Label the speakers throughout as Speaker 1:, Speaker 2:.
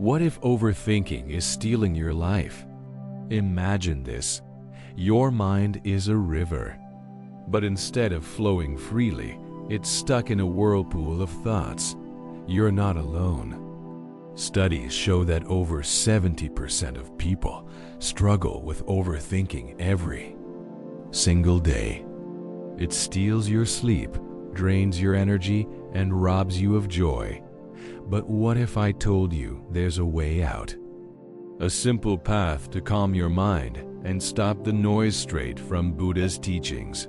Speaker 1: What if overthinking is stealing your life? Imagine this. Your mind is a river, but instead of flowing freely, it's stuck in a whirlpool of thoughts. You're not alone. Studies show that over 70% of people struggle with overthinking every single day. It steals your sleep, drains your energy, and robs you of joy. But what if I told you there's a way out? A simple path to calm your mind and stop the noise straight from Buddha's teachings.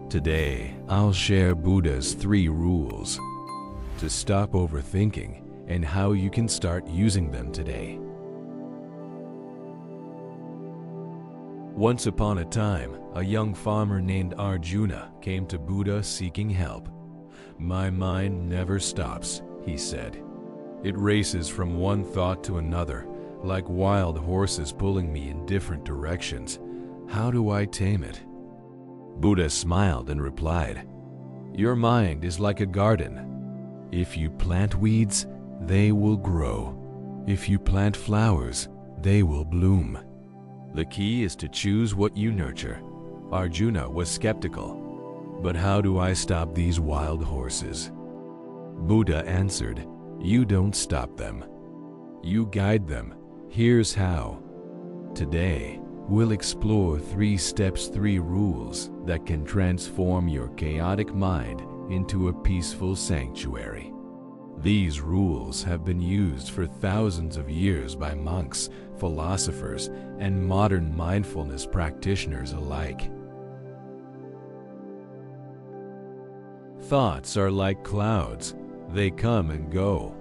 Speaker 1: Today, I'll share Buddha's 3 rules to stop overthinking and how you can start using them today. Once upon a time, a young farmer named Arjuna came to Buddha seeking help. "My mind never stops," he said. "It races from one thought to another, like wild horses pulling me in different directions. How do I tame it?" Buddha smiled and replied, "Your mind is like a garden. If you plant weeds, they will grow. If you plant flowers, they will bloom. The key is to choose what you nurture." Arjuna was skeptical. "But how do I stop these wild horses?" Buddha answered, "You don't stop them. You guide them. Here's how." Today, we'll explore 3 steps, 3 rules that can transform your chaotic mind into a peaceful sanctuary. These rules have been used for thousands of years by monks, philosophers, and modern mindfulness practitioners alike. Thoughts are like clouds. They come and go.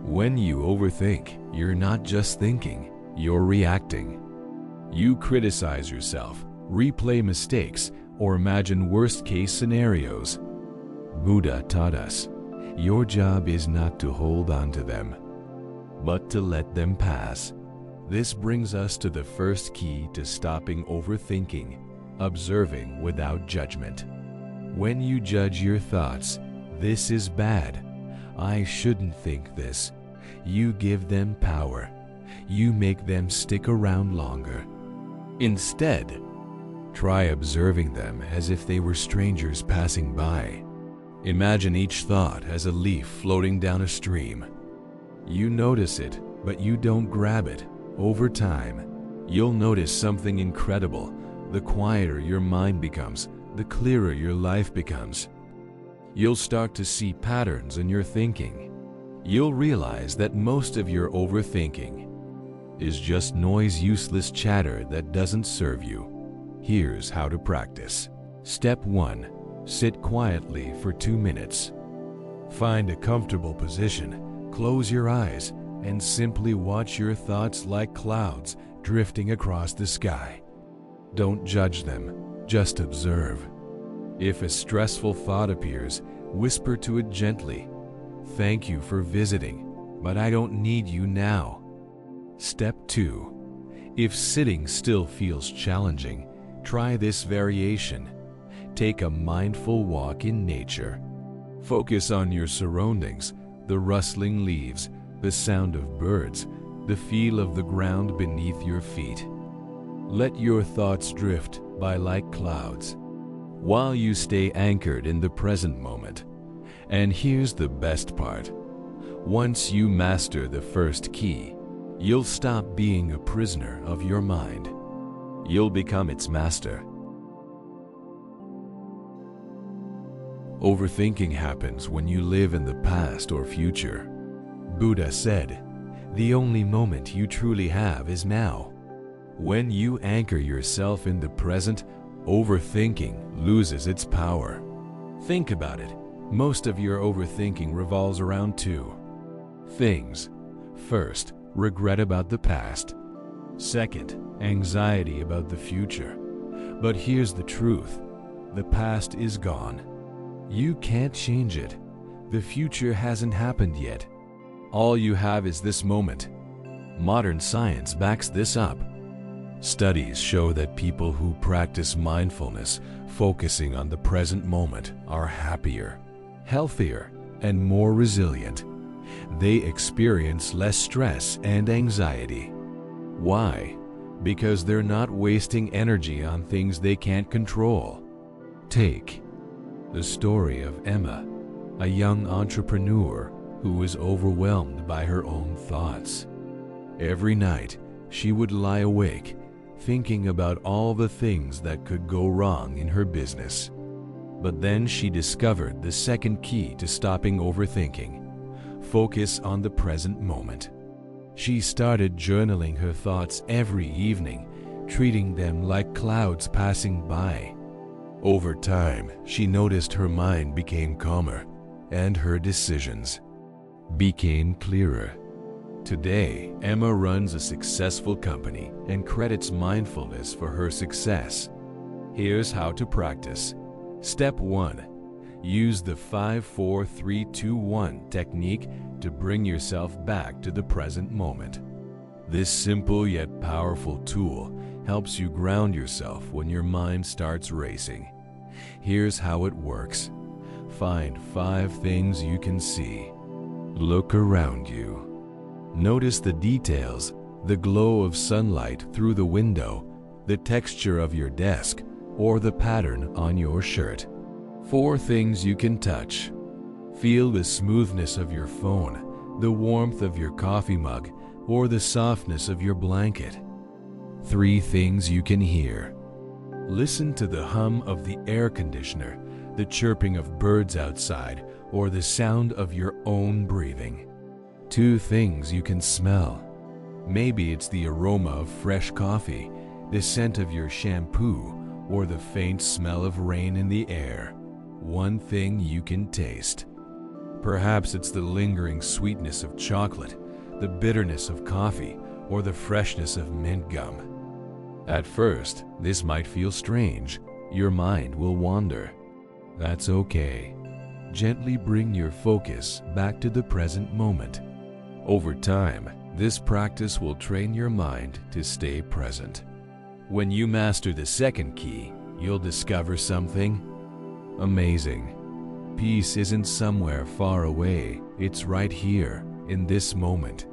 Speaker 1: When you overthink, you're not just thinking, you're reacting. You criticize yourself, replay mistakes, or imagine worst-case scenarios. Buddha taught us, your job is not to hold on to them, but to let them pass. This brings us to the first key to stopping overthinking: observing without judgment. When you judge your thoughts, "This is bad. I shouldn't think this," you give them power. You make them stick around longer. Instead, try observing them as if they were strangers passing by. Imagine each thought as a leaf floating down a stream. You notice it, but you don't grab it. Over time, you'll notice something incredible. The quieter your mind becomes, the clearer your life becomes. You'll start to see patterns in your thinking. You'll realize that most of your overthinking is just noise, useless chatter that doesn't serve you. Here's how to practice. Step 1. Sit quietly for 2 minutes. Find a comfortable position, close your eyes, and simply watch your thoughts like clouds drifting across the sky. Don't judge them, just observe. If a stressful thought appears, whisper to it gently, "Thank you for visiting, but I don't need you now." Step 2. If sitting still feels challenging, try this variation. Take a mindful walk in nature. Focus on your surroundings, the rustling leaves, the sound of birds, the feel of the ground beneath your feet. Let your thoughts drift by like clouds, while you stay anchored in the present moment. And here's the best part. Once you master the first key, you'll stop being a prisoner of your mind. You'll become its master. Overthinking happens when you live in the past or future. Buddha said, "The only moment you truly have is now." When you anchor yourself in the present, overthinking loses its power. Think about it. Most of your overthinking revolves around 2 things. First, regret about the past. Second, anxiety about the future. But here's the truth. The past is gone. You can't change it. The future hasn't happened yet. All you have is this moment. Modern science backs this up. Studies show that people who practice mindfulness, focusing on the present moment, are happier, healthier, and more resilient. they experience less stress and anxiety. Why? Because they're not wasting energy on things they can't control. Take the story of Emma, a young entrepreneur who was overwhelmed by her own thoughts. Every night, she would lie awake, thinking about all the things that could go wrong in her business. But then she discovered the second key to stopping overthinking: focus on the present moment. She started journaling her thoughts every evening, treating them like clouds passing by. Over time, she noticed her mind became calmer, and her decisions became clearer. Today, Emma runs a successful company and credits mindfulness for her success. Here's how to practice. Step 1. Use the 5-4-3-2-1 technique to bring yourself back to the present moment. This simple yet powerful tool helps you ground yourself when your mind starts racing. Here's how it works. Find 5 things you can see. Look around you. Notice the details: the glow of sunlight through the window, the texture of your desk, or the pattern on your shirt. 4 things you can touch. Feel the smoothness of your phone, the warmth of your coffee mug, or the softness of your blanket. 3 things you can hear. Listen to the hum of the air conditioner, the chirping of birds outside, or the sound of your own breathing. 2 things you can smell. Maybe it's the aroma of fresh coffee, the scent of your shampoo, or the faint smell of rain in the air. 1 thing you can taste. Perhaps it's the lingering sweetness of chocolate, the bitterness of coffee, or the freshness of mint gum. At first, this might feel strange. Your mind will wander. That's okay. Gently bring your focus back to the present moment. Over time, this practice will train your mind to stay present. When you master the second key, you'll discover something amazing. Peace isn't somewhere far away, it's right here, in this moment.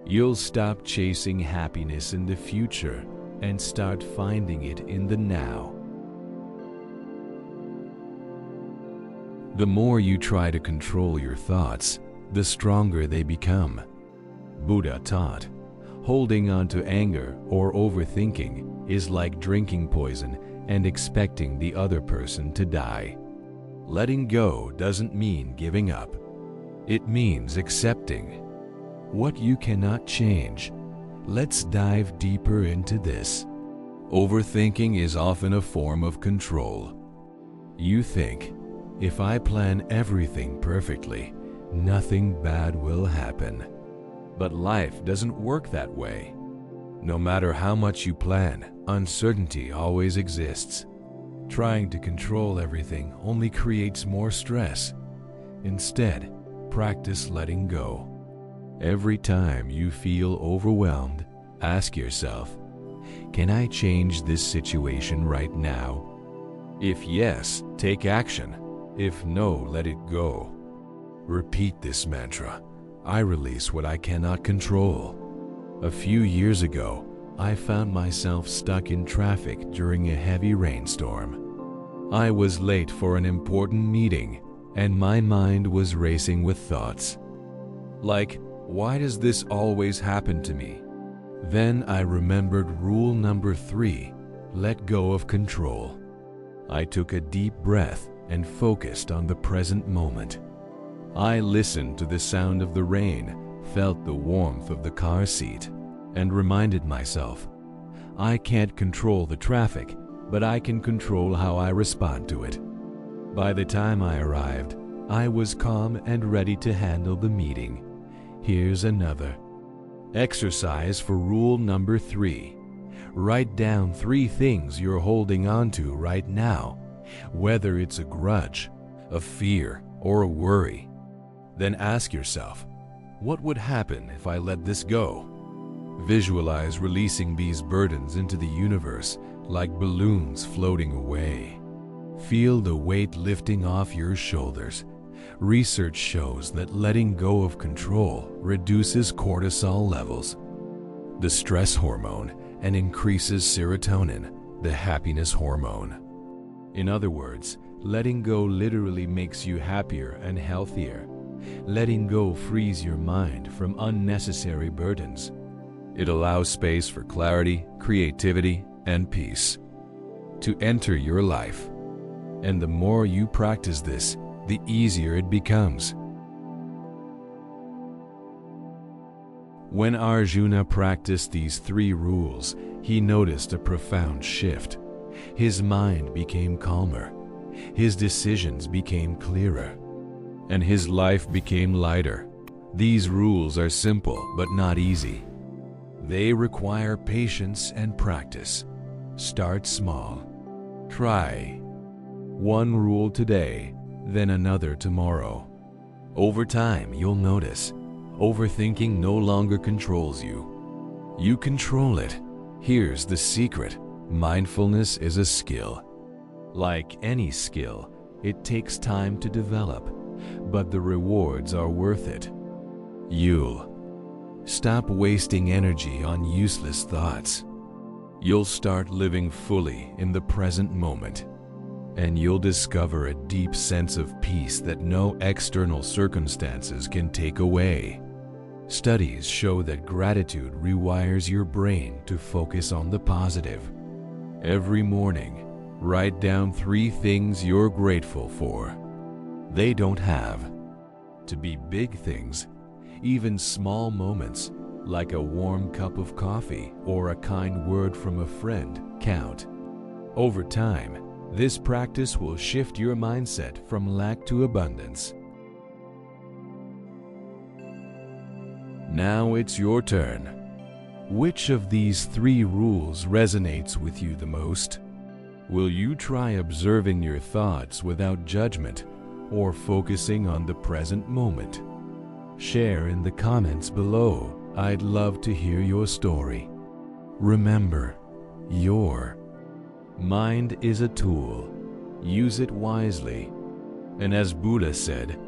Speaker 1: You'll stop chasing happiness in the future and start finding it in the now. The more you try to control your thoughts, the stronger they become. Buddha taught, holding on to anger or overthinking is like drinking poison and expecting the other person to die. Letting go doesn't mean giving up. It means accepting what you cannot change. Let's dive deeper into this. Overthinking is often a form of control. You think, if I plan everything perfectly, nothing bad will happen. But life doesn't work that way. No matter how much you plan, uncertainty always exists. Trying to control everything only creates more stress. Instead, practice letting go. Every time you feel overwhelmed, ask yourself, can I change this situation right now? If yes, take action. If no, let it go. Repeat this mantra: I release what I cannot control. A few years ago, I found myself stuck in traffic during a heavy rainstorm. I was late for an important meeting, and my mind was racing with thoughts like, why does this always happen to me? Then I remembered rule number 3, let go of control. I took a deep breath and focused on the present moment. I listened to the sound of the rain, felt the warmth of the car seat, and reminded myself, I can't control the traffic, but I can control how I respond to it. By the time I arrived, I was calm and ready to handle the meeting. Here's another exercise for rule number 3. Write down 3 things you're holding on to right now, whether it's a grudge, a fear, or a worry. Then ask yourself, what would happen if I let this go? Visualize releasing these burdens into the universe like balloons floating away. Feel the weight lifting off your shoulders, Research shows that letting go of control reduces cortisol levels, the stress hormone, and increases serotonin, the happiness hormone. In other words, letting go literally makes you happier and healthier. Letting go frees your mind from unnecessary burdens. It allows space for clarity, creativity, and peace to enter your life. And the more you practice this, the easier it becomes. When Arjuna practiced these 3 rules, he noticed a profound shift. His mind became calmer, his decisions became clearer, and his life became lighter. These rules are simple but not easy. They require patience and practice. Start small. Try one rule today, then another tomorrow. Over time, you'll notice overthinking no longer controls you. You control it. Here's the secret. Mindfulness is a skill. Like any skill, it takes time to develop, but the rewards are worth it. You'll stop wasting energy on useless thoughts. You'll start living fully in the present moment, and you'll discover a deep sense of peace that no external circumstances can take away. Studies show that gratitude rewires your brain to focus on the positive. Every morning, write down 3 things you're grateful for. They don't have to be big things. Even small moments, like a warm cup of coffee or a kind word from a friend, count. Over time, this practice will shift your mindset from lack to abundance. Now it's your turn. Which of these 3 rules resonates with you the most? Will you try observing your thoughts without judgment or focusing on the present moment? Share in the comments below. I'd love to hear your story. Remember, your mind is a tool. Use it wisely. And as Buddha said,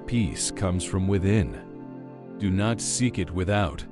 Speaker 1: peace comes from within. Do not seek it without.